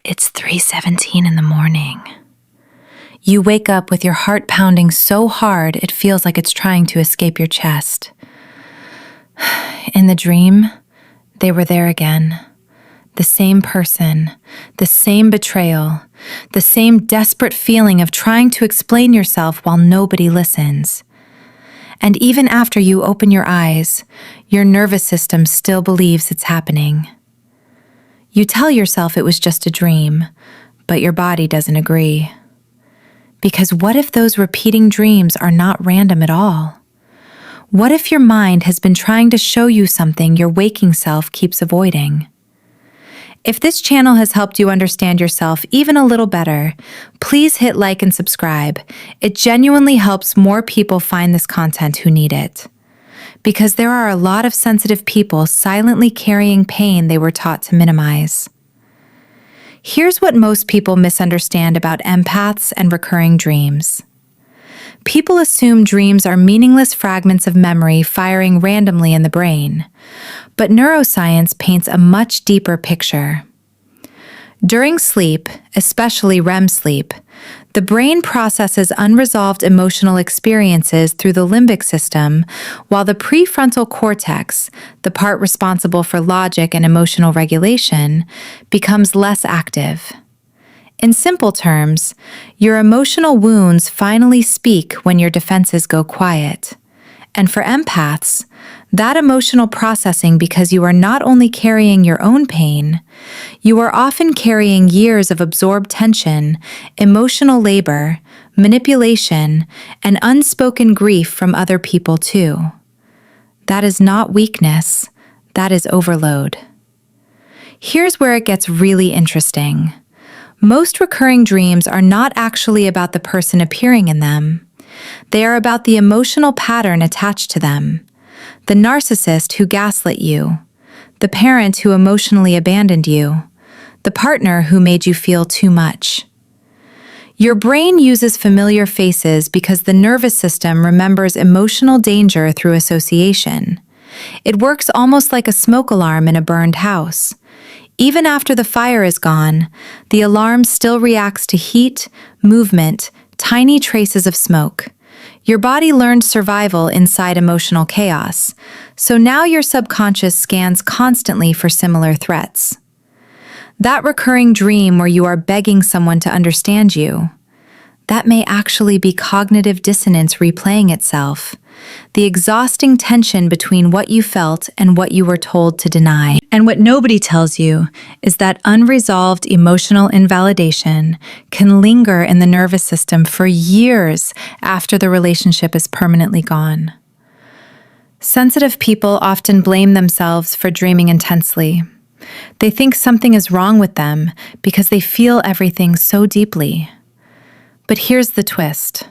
It's 3:17 in the morning. You wake up with your heart pounding so hard it feels like it's trying to escape your chest. In the dream, they were there again. The same person, the same betrayal, the same desperate feeling of trying to explain yourself while nobody listens. And even after you open your eyes, your nervous system still believes it's happening. You tell yourself it was just a dream, but your body doesn't agree. Because what if those repeating dreams are not random at all? What if your mind has been trying to show you something your waking self keeps avoiding? If this channel has helped you understand yourself even a little better, please hit like and subscribe. It genuinely helps more people find this content who need it. Because there are a lot of sensitive people silently carrying pain they were taught to minimize. Here's what most people misunderstand about empaths and recurring dreams. People assume dreams are meaningless fragments of memory firing randomly in the brain, but neuroscience paints a much deeper picture. During sleep, especially REM sleep, the brain processes unresolved emotional experiences through the limbic system, while the prefrontal cortex, the part responsible for logic and emotional regulation, becomes less active. In simple terms, your emotional wounds finally speak when your defenses go quiet. And for empaths, that emotional processing because you are not only carrying your own pain, you are often carrying years of absorbed tension, emotional labor, manipulation, and unspoken grief from other people too. That is not weakness, that is overload. Here's where it gets really interesting. Most recurring dreams are not actually about the person appearing in them. They are about the emotional pattern attached to them. The narcissist who gaslit you, the parent who emotionally abandoned you, the partner who made you feel too much. Your brain uses familiar faces because the nervous system remembers emotional danger through association. It works almost like a smoke alarm in a burned house. Even after the fire is gone, the alarm still reacts to heat, movement, tiny traces of smoke. Your body learned survival inside emotional chaos, so now your subconscious scans constantly for similar threats. That recurring dream where you are begging someone to understand you, that may actually be cognitive dissonance replaying itself, the exhausting tension between what you felt and what you were told to deny. And what nobody tells you is that unresolved emotional invalidation can linger in the nervous system for years after the relationship is permanently gone. Sensitive people often blame themselves for dreaming intensely. They think something is wrong with them because they feel everything so deeply. But here's the twist.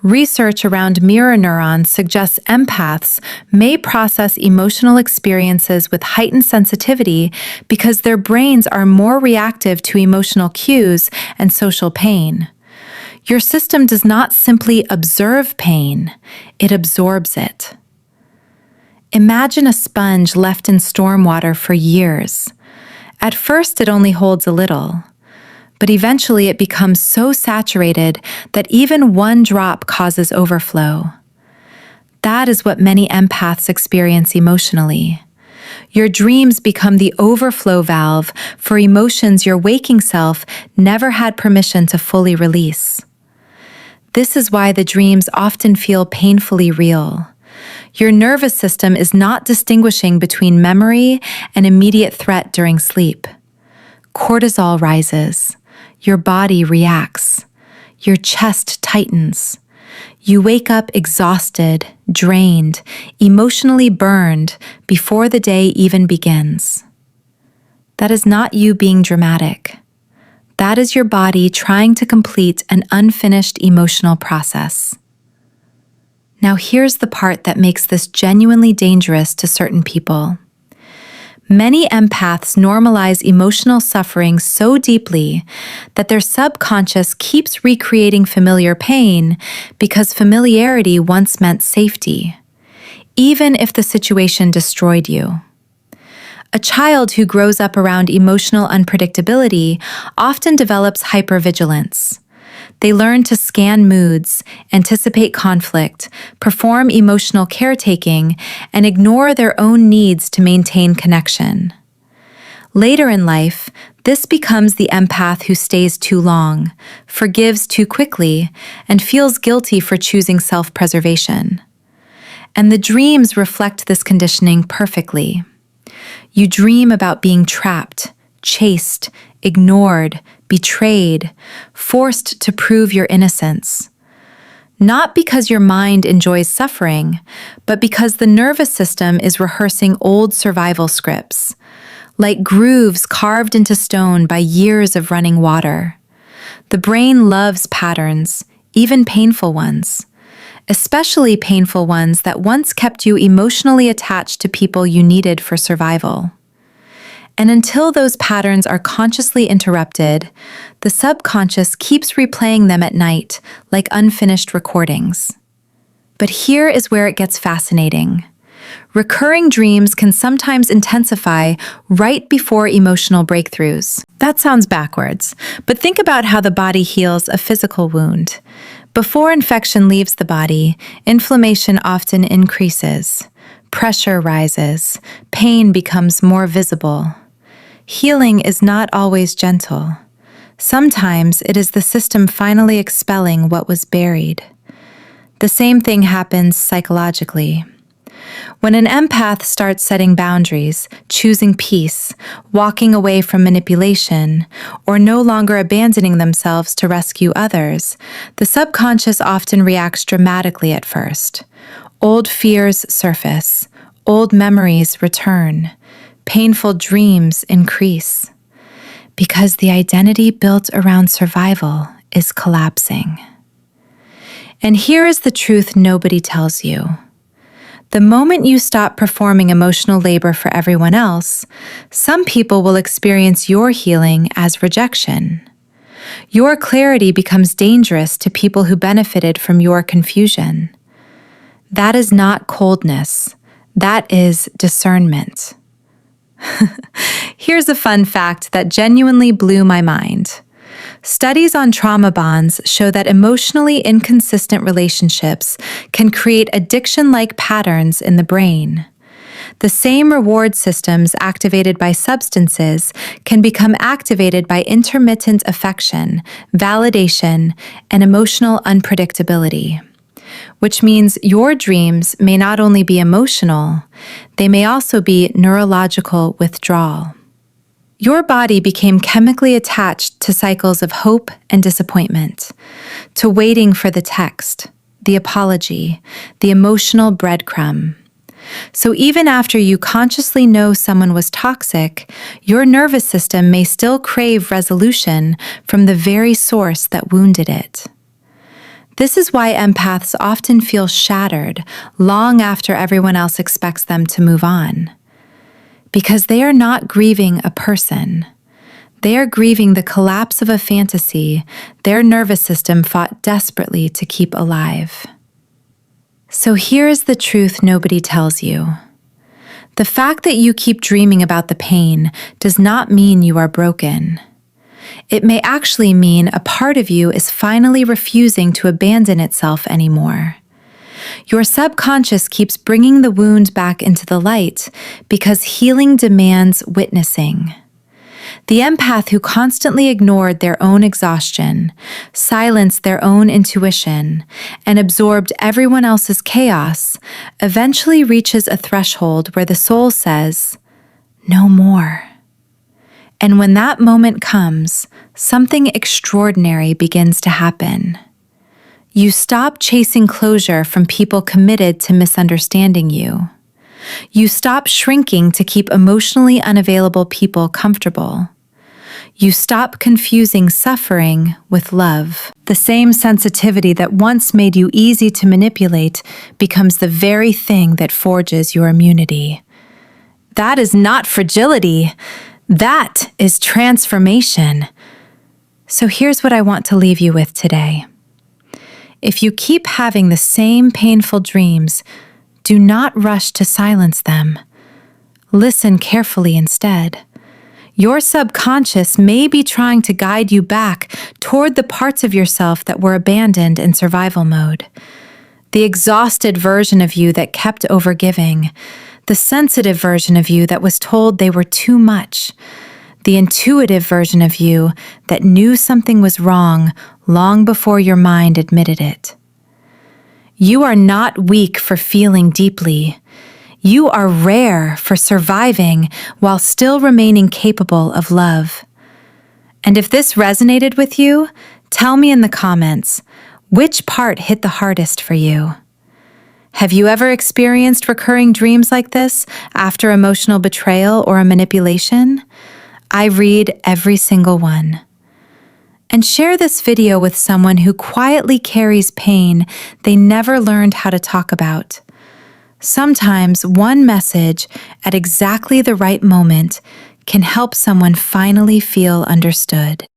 Research around mirror neurons suggests empaths may process emotional experiences with heightened sensitivity because their brains are more reactive to emotional cues and social pain. Your system does not simply observe pain, it absorbs it. Imagine a sponge left in storm water for years. At first, it only holds a little. But eventually it becomes so saturated that even one drop causes overflow. That is what many empaths experience emotionally. Your dreams become the overflow valve for emotions your waking self never had permission to fully release. This is why the dreams often feel painfully real. Your nervous system is not distinguishing between memory and immediate threat during sleep. Cortisol rises. Your body reacts. Your chest tightens. You wake up exhausted, drained, emotionally burned before the day even begins. That is not you being dramatic. That is your body trying to complete an unfinished emotional process. Now here's the part that makes this genuinely dangerous to certain people. Many empaths normalize emotional suffering so deeply that their subconscious keeps recreating familiar pain because familiarity once meant safety, even if the situation destroyed you. A child who grows up around emotional unpredictability often develops hypervigilance. They learn to scan moods, anticipate conflict, perform emotional caretaking, and ignore their own needs to maintain connection. Later in life, this becomes the empath who stays too long, forgives too quickly, and feels guilty for choosing self-preservation. And the dreams reflect this conditioning perfectly. You dream about being trapped, chased, ignored, betrayed, forced to prove your innocence. Not because your mind enjoys suffering, but because the nervous system is rehearsing old survival scripts, like grooves carved into stone by years of running water. The brain loves patterns, even painful ones, especially painful ones that once kept you emotionally attached to people you needed for survival. And until those patterns are consciously interrupted, the subconscious keeps replaying them at night like unfinished recordings. But here is where it gets fascinating. Recurring dreams can sometimes intensify right before emotional breakthroughs. That sounds backwards, but think about how the body heals a physical wound. Before infection leaves the body, inflammation often increases. Pressure rises. Pain becomes more visible. Healing is not always gentle. Sometimes it is the system finally expelling what was buried. The same thing happens psychologically. When an empath starts setting boundaries, choosing peace, walking away from manipulation, or no longer abandoning themselves to rescue others, the subconscious often reacts dramatically at first. Old fears surface, old memories return, painful dreams increase, because the identity built around survival is collapsing. And here is the truth nobody tells you. The moment you stop performing emotional labor for everyone else, some people will experience your healing as rejection. Your clarity becomes dangerous to people who benefited from your confusion. That is not coldness. That is discernment. Here's a fun fact that genuinely blew my mind. Studies on trauma bonds show that emotionally inconsistent relationships can create addiction-like patterns in the brain. The same reward systems activated by substances can become activated by intermittent affection, validation, and emotional unpredictability. Which means your dreams may not only be emotional, they may also be neurological withdrawal. Your body became chemically attached to cycles of hope and disappointment, to waiting for the text, the apology, the emotional breadcrumb. So even after you consciously know someone was toxic, your nervous system may still crave resolution from the very source that wounded it. This is why empaths often feel shattered long after everyone else expects them to move on. Because they are not grieving a person. They are grieving the collapse of a fantasy their nervous system fought desperately to keep alive. So here is the truth nobody tells you. The fact that you keep dreaming about the pain does not mean you are broken. It may actually mean a part of you is finally refusing to abandon itself anymore. Your subconscious keeps bringing the wound back into the light because healing demands witnessing. The empath who constantly ignored their own exhaustion, silenced their own intuition, and absorbed everyone else's chaos eventually reaches a threshold where the soul says, "No more." And when that moment comes, something extraordinary begins to happen. You stop chasing closure from people committed to misunderstanding you. You stop shrinking to keep emotionally unavailable people comfortable. You stop confusing suffering with love. The same sensitivity that once made you easy to manipulate becomes the very thing that forges your immunity. That is not fragility. That is transformation. So here's what I want to leave you with today. If you keep having the same painful dreams, do not rush to silence them. Listen carefully instead. Your subconscious may be trying to guide you back toward the parts of yourself that were abandoned in survival mode. The exhausted version of you that kept overgiving, the sensitive version of you that was told they were too much, the intuitive version of you that knew something was wrong long before your mind admitted it. You are not weak for feeling deeply. You are rare for surviving while still remaining capable of love. And if this resonated with you, tell me in the comments, which part hit the hardest for you? Have you ever experienced recurring dreams like this after emotional betrayal or a manipulation? I read every single one. And share this video with someone who quietly carries pain they never learned how to talk about. Sometimes one message at exactly the right moment can help someone finally feel understood.